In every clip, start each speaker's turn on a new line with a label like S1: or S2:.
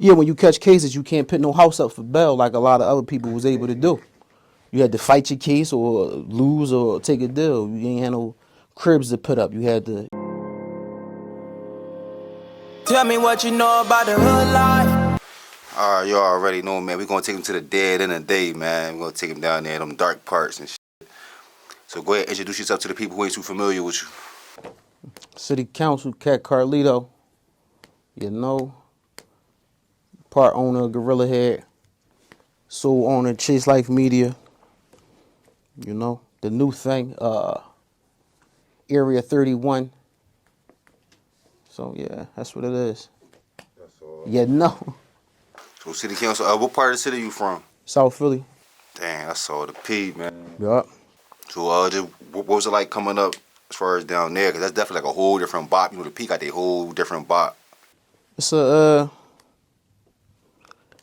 S1: Yeah, when you catch cases, you can't put no house up for bail like a lot of other people was able to do. You had to fight your case or lose or take a deal. You ain't had no cribs to put up. You had to.
S2: Tell me what you know about the hood life.
S3: All right, you already know, man. We're going to take him to the dead end of the day, man. We're going to take him down there in them dark parts and shit. So go ahead, introduce yourself to the people who ain't too familiar with you.
S1: City Council, Cat Carlito, you know, part owner of Gorilla Head, sole owner of Chase Life Media, you know, the new thing, Area 31. So, yeah, that's what it is.
S3: That's all.
S1: You know.
S3: So City Council, what part of the city you from?
S1: South Philly.
S3: Dang, I saw the P, man.
S1: Yup.
S3: So just, what was it like coming up as far as down there? Because that's definitely like a whole different bop. You know, the P got a whole different bop.
S1: It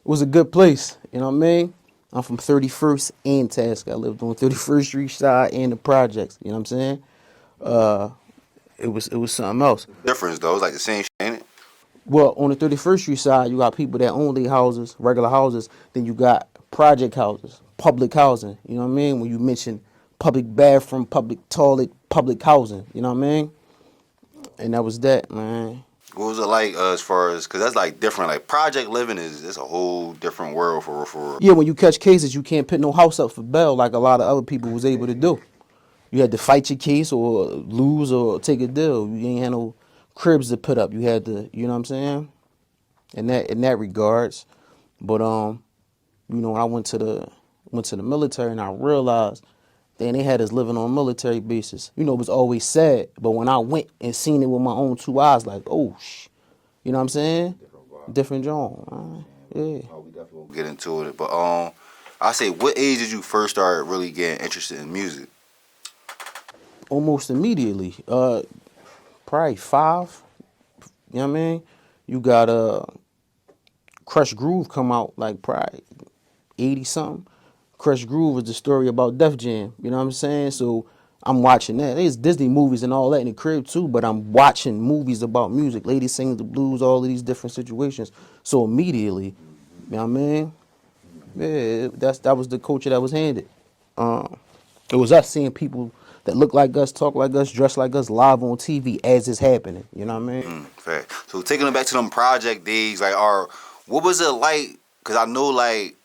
S1: was a good place, you know what I mean? I'm from 31st and Task. I lived on 31st Street side and the projects, you know what I'm saying? It was something else.
S3: Difference though, it's like the same shit, ain't it?
S1: Well, on the 31st Street side, you got people that own their houses, regular houses. Then you got project houses, public housing. You know what I mean? When you mention public bathroom, public toilet, public housing. You know what I mean? And that was that, man.
S3: What was it like as far as, because that's like different. Like project living it's a whole different world for.
S1: Yeah, when you catch cases, you can't put no house up for bail like a lot of other people was able to do. You had to fight your case or lose or take a deal. You ain't had no cribs to put up. You had to, you know what I'm saying? In that regards. But you know, when I went to the military and I realized then they had us living on military bases. You know, it was always sad. But when I went and seen it with my own two eyes, like, oh you know what I'm saying? Different jawn. Yeah.
S3: Oh, we definitely will get into it. But I say, what age did you first start really getting interested in music?
S1: Almost immediately. Probably 5. You know what I mean? You got Crush Groove come out like probably 80 something. Crush Groove is the story about Def Jam. You know what I'm saying? So I'm watching that. There's Disney movies and all that in the crib too, but I'm watching movies about music. Lady Sings the Blues, all of these different situations. So immediately, you know what I mean? Yeah, that was the culture that was handed. It was us seeing people that look like us, talk like us, dress like us live on TV as it's happening. You know what I mean?
S3: Fact. So taking it back to them project days, like, what was it like? Because I know, like,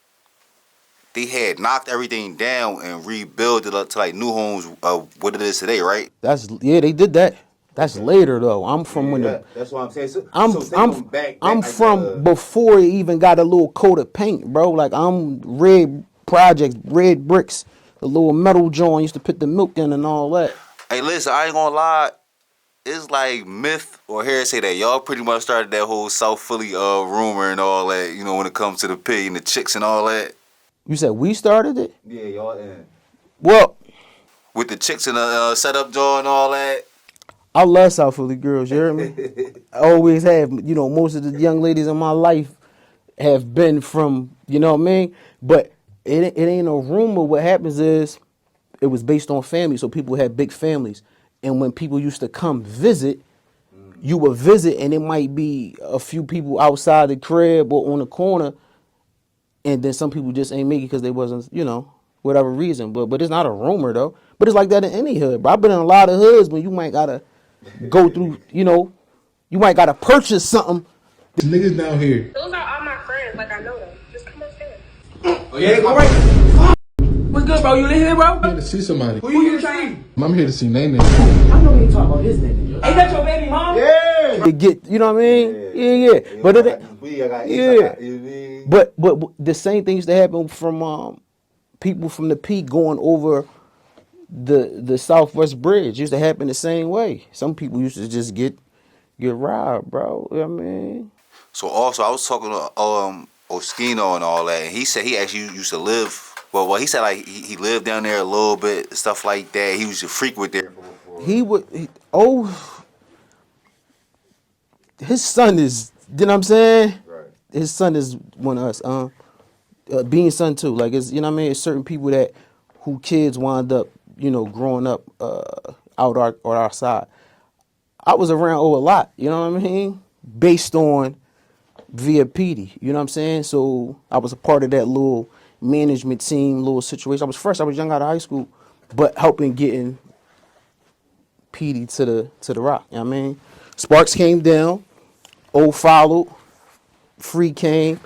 S3: they had knocked everything down and rebuilt it up to, like, new homes of what it is today, right?
S1: They did that. That's later though. I'm from when
S3: that's what I'm saying. So,
S1: I'm from before it even got a little coat of paint, bro. Like I'm red projects, red bricks, the little metal joint used to put the milk in and all that.
S3: Hey, listen, I ain't gonna lie. It's like myth or hearsay that y'all pretty much started that whole South Philly rumor and all that. You know, when it comes to the pig and the chicks and all that.
S1: You said we started it?
S3: Yeah, y'all in.
S1: Well,
S3: with the chicks and the setup jaw and all that.
S1: I love South Philly girls, you hear me? I always have. You know, most of the young ladies in my life have been from, you know what I mean? But it ain't a rumor. What happens is it was based on family, so people had big families. And when people used to come visit, you would visit and it might be a few people outside the crib or on the corner, and then some people just ain't make it because they wasn't, you know, whatever reason. But it's not a rumor, though. But it's like that in any hood. But I've been in a lot of hoods when you might got to go through, you know, you might got to purchase something.
S4: The niggas down here.
S5: Those are all my friends. Like, I know them. Just come upstairs.
S4: Oh, yeah,
S2: All right. What's good, bro? You live here, bro?
S4: I'm here to see somebody.
S2: Who you here to see?
S4: I'm here to see Nene.
S2: I know you ain't talking about his name. Ain't that your baby mom?
S1: Yeah. To get, you know what I mean? Yeah. But But the same thing used to happen from people from the Peak going over the Southwest Bridge. Used to happen the same way. Some people used to just get robbed, bro. You know what I mean?
S3: So also, I was talking to Oskino and all that, and he said he actually used to live. Well, he said like he lived down there a little bit, stuff like that. He used to frequent there.
S1: His son is, you know what I'm saying?
S3: Right.
S1: His son is one of us. Being son too. Like, it's, you know what I mean? It's certain people who kids wind up, you know, growing up out our side. I was around a lot, you know what I mean? Based on via PD. You know what I'm saying? So I was a part of that little management team, little situation. I was fresh. I was young out of high school, but helping getting PD to the rock. You know what I mean? Sparks came down. O followed. Free came.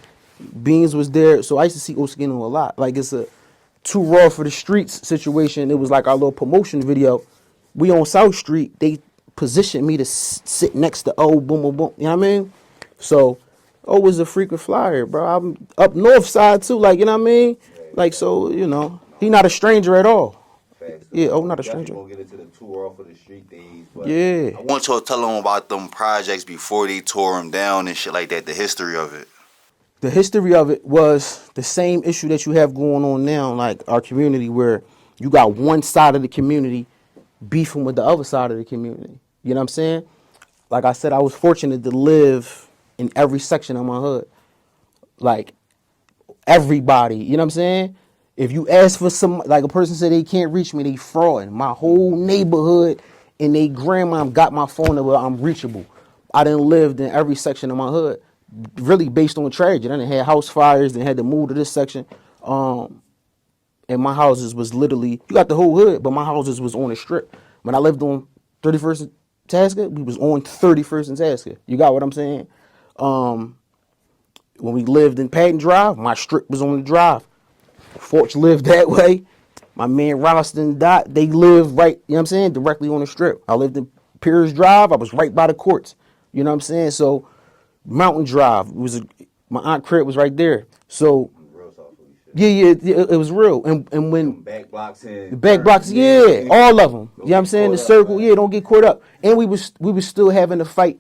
S1: Beans was there. So I used to see Oskino a lot. Like it's a too raw for the streets situation. It was like our little promotion video. We on South Street. They positioned me to sit next to O. Boom, boom, boom. You know what I mean? So O was a frequent flyer, bro. I'm up north side too. Like, you know what I mean? Like, so, you know, he not a stranger at all.
S3: Facts.
S1: Yeah, O not a
S3: Definitely
S1: stranger.
S3: gonna get into the tour off of the street days, but
S1: Yeah.
S3: I want y'all to tell them about them projects before they tore them down and shit like that. The history of it.
S1: The history of it was the same issue that you have going on now, like our community, where you got one side of the community beefing with the other side of the community. You know what I'm saying? Like I said, I was fortunate to live in every section of my hood. Like everybody, you know what I'm saying? If you ask for some, like a person said they can't reach me, they frauding. My whole neighborhood and they grandma got my phone number, I'm reachable. I done lived in every section of my hood, really based on tragedy. I done had house fires, then had to move to this section. And my houses was literally, you got the whole hood, but my houses was on a strip. When I lived on 31st and Tasker, we was on 31st and Tasker. You got what I'm saying? When we lived in Patton Drive, my strip was on the drive. Forch lived that way. My man Ralston Dot, they lived right, you know what I'm saying, directly on the strip. I lived in Piers Drive. I was right by the courts. You know what I'm saying? So Mountain Drive my aunt crib was right there. So
S3: Real soft food shit.
S1: yeah, it was real. And when
S3: Back blocks
S1: the
S3: and
S1: back blocks, yeah, all of them. You know what I'm saying? The circle, yeah, don't get caught up. And we was still having to fight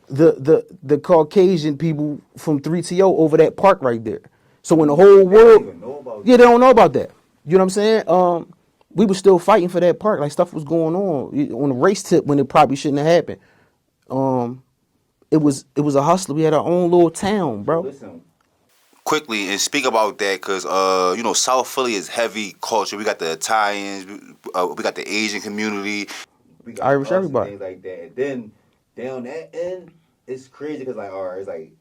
S1: the Caucasian people from 3TO over that park right there. So when the whole world, yeah, they don't know about that. You know what I'm saying? We were still fighting for that park. Like stuff was going on the race tip when it probably shouldn't have happened. It was a hustle. We had our own little town, bro.
S3: Listen, quickly and speak about that because you know South Philly is heavy culture. We got the Italians, we got the Asian community, we got
S1: Irish,
S3: us and
S1: everybody.
S3: things like that. And then down that end, it's crazy because like, all right,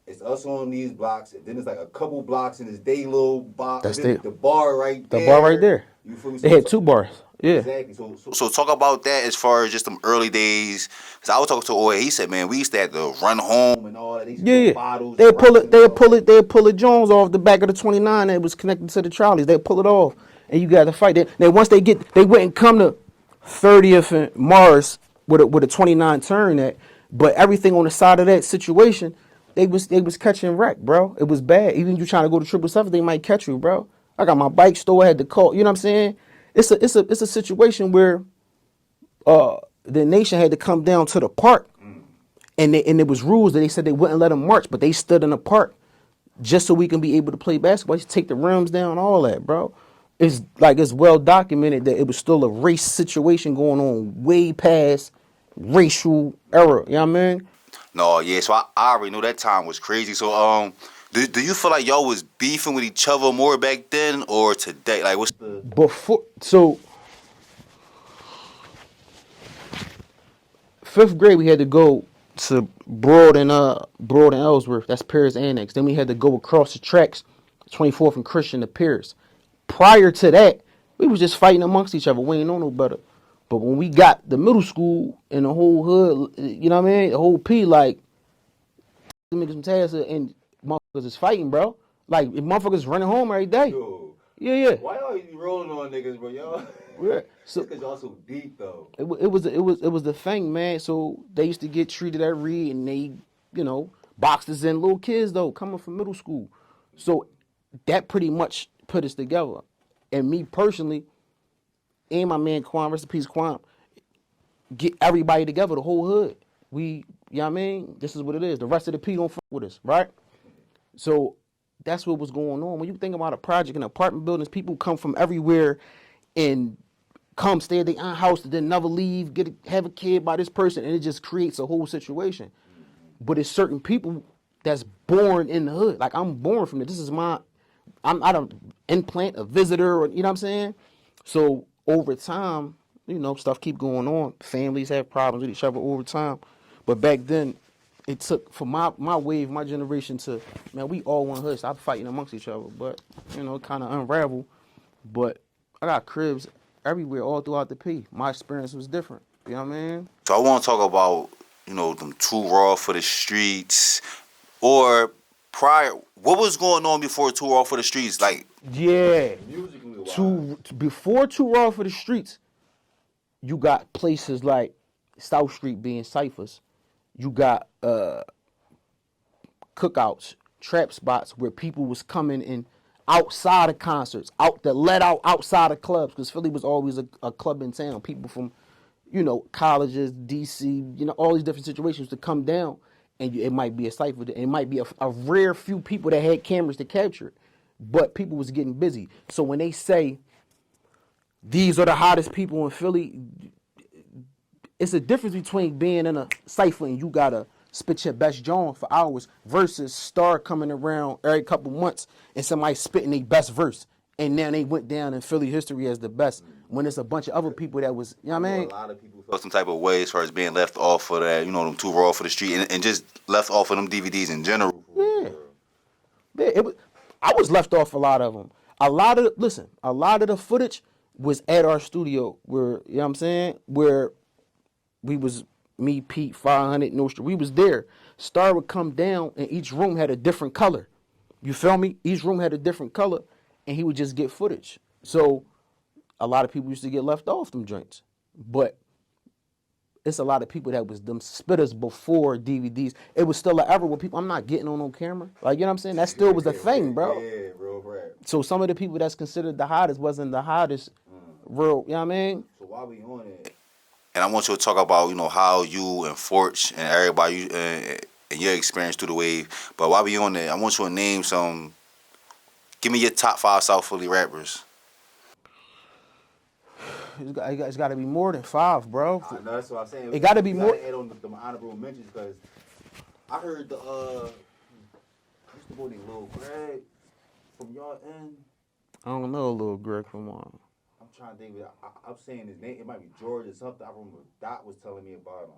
S3: it's us on these blocks, and then it's like a couple blocks in this day little box.
S1: That's
S3: the bar right there.
S1: The bar right there.
S3: You feel me?
S1: They had two bars. Yeah.
S3: Exactly. So talk about that as far as just them early days. Cause I was talking to Oye. He said, man, we used to have to run home and all that. They used to
S1: Yeah.
S3: put bottles.
S1: They'd pull the Jones off the back of the 29 that was connected to the trolleys. They'd pull it off, and you got to fight. Then once they wouldn't come to 30th and Morris with a 29 turn at, but everything on the side of that situation, they was catching wreck, bro. It was bad. Even if you trying to go to 777, they might catch you, bro. I got my bike store, I had to call. You know what I'm saying? It's a situation where the nation had to come down to the park, and there was rules that they said they wouldn't let them march, but they stood in the park just so we can be able to play basketball. You take the rims down, all that, bro. It's well documented that it was still a race situation going on way past racial era. You know what I mean?
S3: No, yeah. So I already know that time was crazy. So do you feel like y'all was beefing with each other more back then or today? Like what's the
S1: Before, so 5th grade we had to go to Broad and Ellsworth. That's Paris Annex. Then we had to go across the tracks, 24th and Christian to Paris. Prior to that, we was just fighting amongst each other. We ain't know no better. But when we got the middle school and the whole hood, you know what I mean? The whole P, like, make some tasks and motherfuckers is fighting, bro. Like, if motherfuckers running home every day.
S3: yo?
S1: Yeah.
S3: Why are you rolling on niggas, bro? Y'all.
S1: Yeah. So
S3: Because y'all so deep though.
S1: it was the thing, man. So they used to get treated every, and they, you know, boxers and little kids though coming from middle school. So that pretty much put us together. And me personally, and my man Quan, rest in peace, Quan, get everybody together, the whole hood. We, you know what I mean? This is what it is. The rest of the P don't fuck with us, right? So that's what was going on. When you think about a project in apartment buildings, people come from everywhere and come stay at their aunt house and then never leave, have a kid by this person, and it just creates a whole situation. But it's certain people that's born in the hood. Like I'm born from it. This is I don't implant a visitor, or you know what I'm saying? So over time, you know, stuff keep going on. Families have problems with each other over time. But back then, it took for my wave, my generation to, man, we all one hood. Stop fighting amongst each other, but it kind of unraveled. But I got cribs everywhere, all throughout the P. My experience was different. You know what I mean?
S3: So I want to talk about, them Too Raw for the Streets, or prior. What was going on before Too Raw for the Streets? Like,
S1: Yeah. Before Too Raw for the Streets, you got places like South Street being ciphers. You got cookouts, trap spots where people was coming in outside of concerts, outside of clubs, because Philly was always a club in town. People from, colleges, DC, all these different situations to come down, and it might be a cipher. It might be a rare few people that had cameras to capture it, but people was getting busy. So when they say these are the hottest people in Philly, it's a difference between being in a cipher and you gotta spit your best jawn for hours versus Star coming around every couple months and somebody spitting their best verse. And now they went down in Philly history as the best when it's a bunch of other people that was, you know what I mean?
S3: A lot of people felt some type of way as far as being left off of that, them Too Raw for the Street, and just left off of them DVDs in general.
S1: Yeah. I was left off a lot of them. A lot of the footage was at our studio where, you know what I'm saying? Where we was, me, Pete, 500, Nostra, we was there. Star would come down and each room had a different color. You feel me? Each room had a different color and he would just get footage. So a lot of people used to get left off them joints. But it's a lot of people that was them spitters before DVDs. It was still an era where people, I'm not getting on camera. Like, you know what I'm saying? That still was a thing, bro.
S3: Yeah, real rap.
S1: So some of the people that's considered the hottest wasn't the hottest real, you know what I mean?
S3: So why we on it? And I want you to talk about, how you and Forch and everybody and your experience through the wave. But while we on there, I want you to name some. Give me your top 5 South Philly rappers.
S1: It's got to be more than 5, bro.
S3: No, that's what I'm saying.
S1: It got to be more.
S3: Add on the honorable mentions because I heard what's the boy named Lil Greg from y'all end.
S1: I don't know Lil Greg from one.
S3: I'm trying to think. I'm saying his name. It might be George or something. I remember Dot was telling me about him.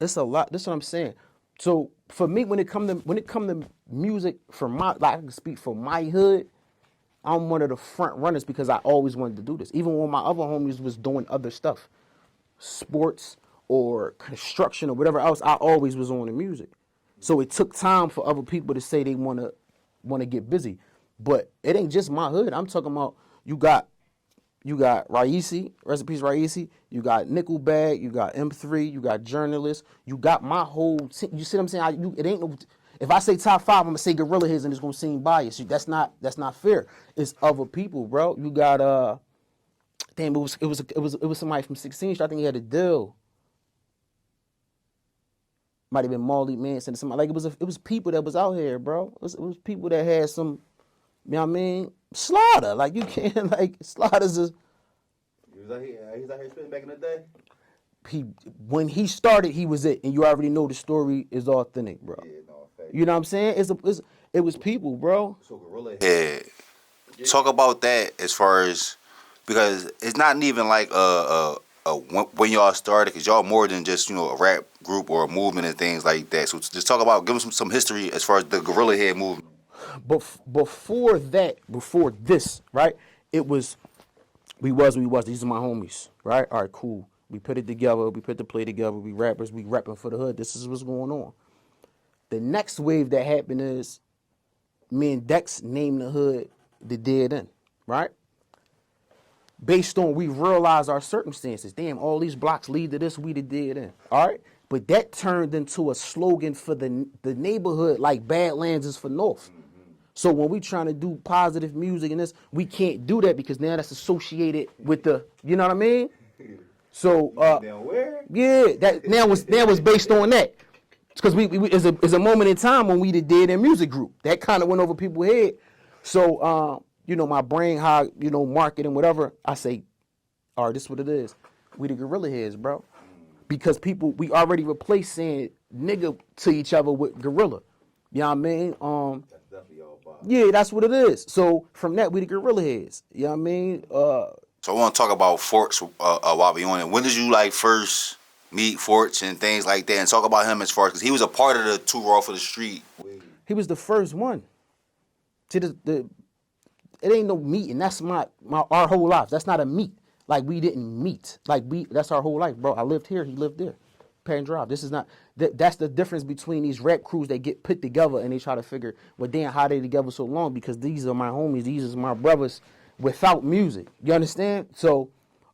S1: It's a lot. That's what I'm saying. So for me, when it come to music, I can speak for my hood. I'm one of the front runners because I always wanted to do this. Even when my other homies was doing other stuff, sports or construction or whatever else, I always was on the music. So it took time for other people to say they wanna get busy. But it ain't just my hood. I'm talking about you got Raisi, rest in peace Raisi, you got Nickelbag, you got M3, you got journalists, you got my whole team. You see what I'm saying? It ain't no. If I say top 5, I'm gonna say Gorilla Heads and it's gonna seem biased. That's not fair. It's other people, bro. You got damn, it was somebody from 16th. I think he had a deal. Might have been Marley Manson or somebody. Like it was people that was out here, bro. It was people that had some, you know what I mean? Slaughter. Like you can't Slaughter's a.
S3: He's out here spitting back in the day.
S1: When he started, he was it, and you already know the story is authentic, bro. Yeah, no, you know what I'm saying? It was people, bro.
S3: So Gorilla. Yeah. Talk about that as far as because it's not even like when y'all started, because y'all more than just a rap group or a movement and things like that. So just talk about, give them some history as far as the Gorilla Head movement.
S1: But before this, right? It was we was. These are my homies, right? All right, cool. We put it together. We put the play together. We rappers. We rapping for the hood. This is what's going on. The next wave that happened is me and Dex named the hood the Dead End, right? Based on we realized our circumstances. Damn, all these blocks lead to this, we the Dead End. All right? But that turned into a slogan for the neighborhood like Badlands is for North. So when we trying to do positive music and this, we can't do that because now that's associated with the, you know what I mean? So yeah, that now was based on that. Because we is a moment in time when we the Dead End music group. That kind of went over people's head. So my brain, how, marketing, whatever, I say, all right, this is what it is. We the Gorilla Heads, bro. Because we already replaced saying nigga to each other with gorilla. You know what I mean?
S3: That's definitely all about.
S1: Yeah, that's what it is. So from that, we the Gorilla Heads. You know what I mean?
S3: So I want to talk about Forch while we on it. When did you first meet Forch and things like that, and talk about him as far as because he was a part of the Too Raw for the Street.
S1: He was the first one. See, it ain't no meeting. That's our whole life. That's not a meet. Like, we didn't meet. That's our whole life, bro. I lived here. He lived there. Pan Drive. This is not. That's the difference between these rap crews that get put together and they try to figure, well, damn, how they together so long? Because these are my homies. These are my brothers without music. You understand? So,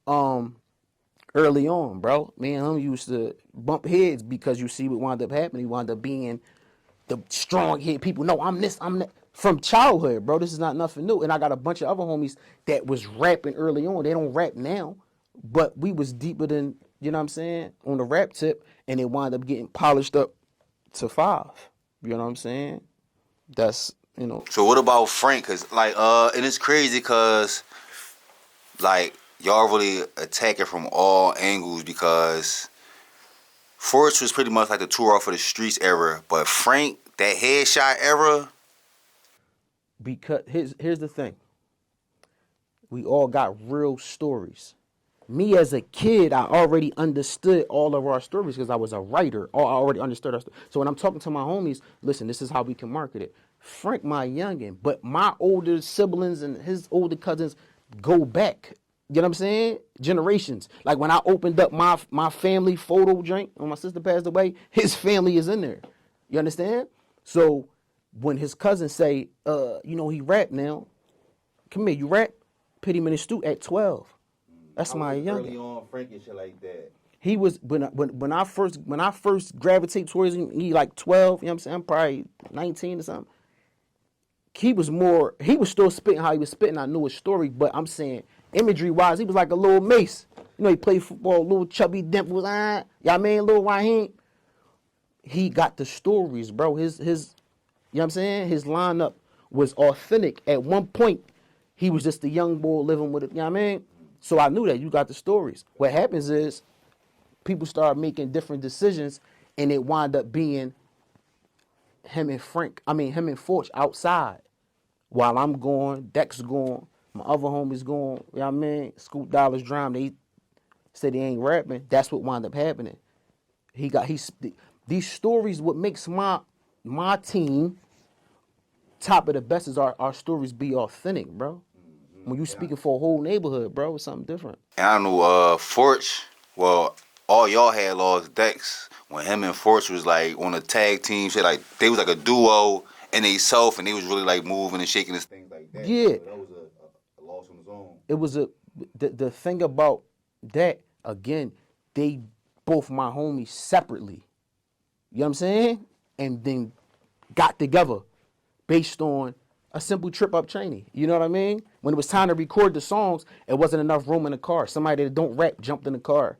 S1: early on, bro, me and him used to bump heads because you see what wound up happening. He wound up being the strong head people. No, I'm this, I'm that. From childhood, bro. This is not nothing new. And I got a bunch of other homies that was rapping early on. They don't rap now, but we was deeper than, you know what I'm saying, on the rap tip, and it wound up getting polished up to 5. You know what I'm saying? That's, you know.
S3: So what about Frank? Cause like, and it's crazy cause like y'all really attack it from all angles because Forrest was pretty much like the Too Raw for the Streets era, but Frank, that headshot era.
S1: Because here's the thing. We all got real stories. Me as a kid, I already understood all of our stories because I was a writer. I already understood our story. So when I'm talking to my homies, listen, this is how we can market it. Frank, my youngin', but my older siblings and his older cousins go back. You know what I'm saying? Generations. Like when I opened up my family photo drink when my sister passed away, his family is in there. You understand? So when his cousins say, he rap now. Come here, you rap? Put him in the stew at 12. That's my young.
S3: Early on, Frank and shit like that.
S1: He was when I first gravitate towards him, he like 12. You know what I'm saying? I'm probably 19 or something. He was still spitting how he was spitting. I knew his story, but I'm saying imagery wise, he was like a little Mace. You know, he played football, little chubby dimples. Y'all mean little Raheem. He got the stories, bro. His you know what I'm saying? His lineup was authentic. At one point, he was just a young boy living with it. You know what I mean? So I knew that. You got the stories. What happens is people start making different decisions, and it wound up being him and Forch outside. While I'm going, Dex going, my other homies going, you know what I mean? Scoop Dollars Drum, they said they ain't rapping. That's what wound up happening. These stories, what makes my team top of the best is our stories be authentic, bro. When you speaking for a whole neighborhood, bro, it's something different.
S3: And I know Forch, well, all y'all had lost Dex when him and Forch was like on a tag team shit. Like they was like a duo in themselves, and they was really like moving and shaking and things like that.
S1: Yeah.
S3: So that was a loss on his own.
S1: It was the thing about that, again, they both my homies separately. You know what I'm saying? And then got together based on a simple trip up Cheney. You know what I mean? When it was time to record the songs, it wasn't enough room in the car. Somebody that don't rap jumped in the car.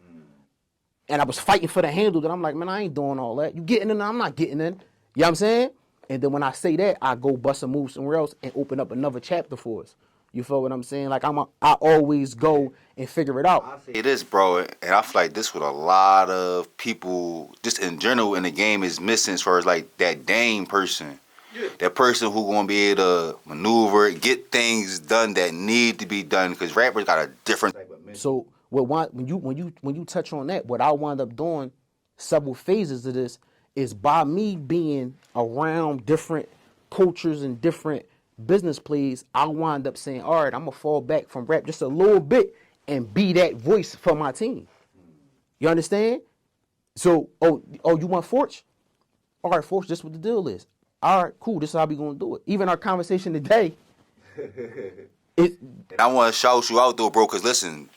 S1: And I was fighting for the handle, and I'm like, man, I ain't doing all that. You getting in? I'm not getting in. You know what I'm saying? And then when I say that, I go bust a move somewhere else and open up another chapter for us. You feel what I'm saying? Like I always go and figure it out.
S3: I say this, bro, and I feel like this what a lot of people, just in general in the game, is missing as far as like that Dame person. Yeah. That person who gonna be able to maneuver, get things done that need to be done, because rappers got a different type of mission.
S1: So when you touch on that, what I wound up doing, several phases of this, is by me being around different cultures and different business plays, I wind up saying, all right, I'm gonna fall back from rap just a little bit and be that voice for my team. You understand? So, you want Forch? All right, Forch, this is what the deal is. All right, cool, this is how we gonna do it. Even our conversation today,
S3: and I want to shout you out though, bro, because listen,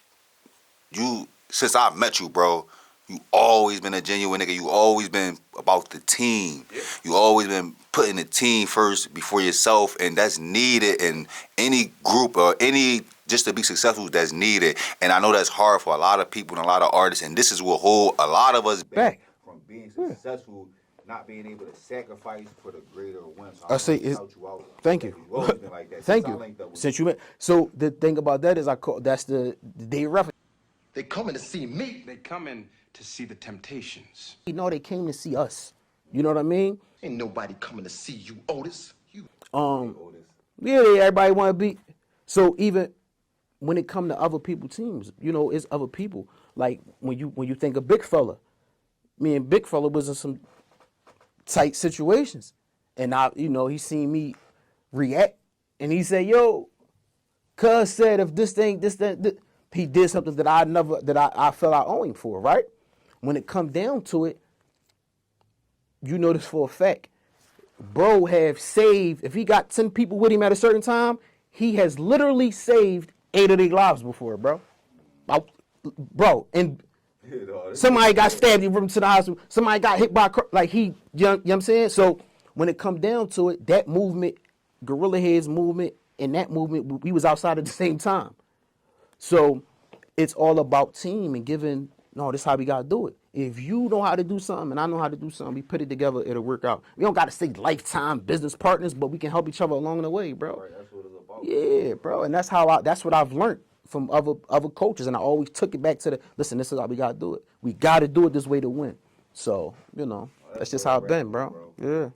S3: since I met you, bro, you always been a genuine nigga. You always been about the team. Yeah. You always been putting the team first before yourself, and that's needed in any group or any, just to be successful, that's needed. And I know that's hard for a lot of people and a lot of artists, and this is what hold a lot of us back from being successful, not being able to sacrifice for the greater one. So
S1: I say, thank you.
S3: You've always been like that.
S1: Thank you. Since you met, so the thing about that is, that's the day reference.
S6: They coming to see me.
S7: They coming to see the Temptations.
S1: You know, they came to see us. You know what I mean?
S6: Ain't nobody coming to see you, Otis.
S1: Yeah, everybody want to be. So even when it come to other people teams, you know, it's other people. Like when you think of Big Fella, me and Big Fella was in some tight situations. And he seen me react and he said, yo, cuz said if this thing, he did something that I felt I owe him for, right? When it come down to it, you know this for a fact. Bro have saved, if he got 10 people with him at a certain time, he has literally saved 8 of their lives before, bro. Bro, and somebody got stabbed, he went to the hospital, somebody got hit by a car, like you know what I'm saying? So when it come down to it, that movement, Gorilla Heads movement, and that movement, we was outside at the same time. So it's all about team and giving, no, this is how we got to do it. If you know how to do something and I know how to do something, we put it together, it'll work out. We don't got to say lifetime business partners, but we can help each other along the way, bro.
S3: Right, that's what it's about.
S1: Yeah, bro. And that's what I've learned from other coaches. And I always took it back to listen, this is how we got to do it. We got to do it this way to win. So, that's just how it's been, bro. Yeah.